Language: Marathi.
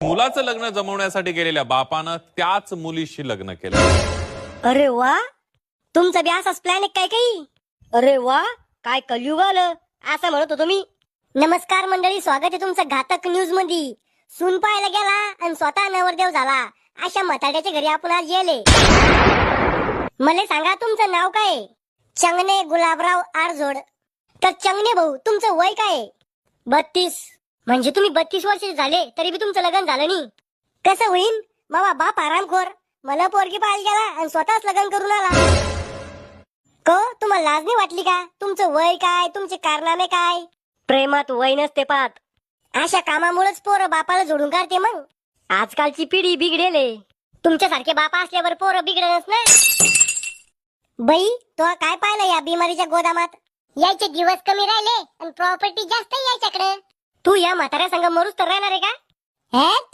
मुलाचं लग्न जमवण्यासाठी गेलेल्या बापानं त्याच मुलीशी लग्न केलं। अरे वा, तुमचा बी असाच प्लॅन आहे काय काही? अरे वा, काय कलयुग आलं असं म्हणत होतो मी। नमस्कार मंडळी, स्वागत आहे तुमचं घातक न्यूज मध्ये। सून पाहायला गेला आणि स्वतः नवरदेव झाला अशा म्हाताड्याच्या घरी आपण आज गेले। मला सांगा तुमचं नाव काय? चंगणे गुलाबराव आरजोड। तर चंगणे भाऊ, तुमचं वय काय? 32। म्हणजे तुम्ही 32 वर्षाचे झाले तरी बी तुमचं लग्न झालं नाही? कसं होईन मामा, बाप आरामखोर मला पोरगी पाहायला गेला आणि स्वतःच लग्न करून आला। तुम्हाला लाज नाही वाटली का? तुमचं वय काय, तुमचे कारनामे काय? प्रेमात वय नसते पाहत, अशा कामामुळेच पोरं बापाला जोडून काढते। मग आजकालची पिढी बिघडेले, तुमच्यासारखे बापा असल्यावर पोरं बिघडणच ना। बाई, तो काय पाहिलं या बिमारीच्या गोदामात? यायचे दिवस कमी राहिले आणि प्रॉपर्टी जास्त यायच्याकडे। तू या म्हाताऱ्या संग मरूस तर राहणार आहे का?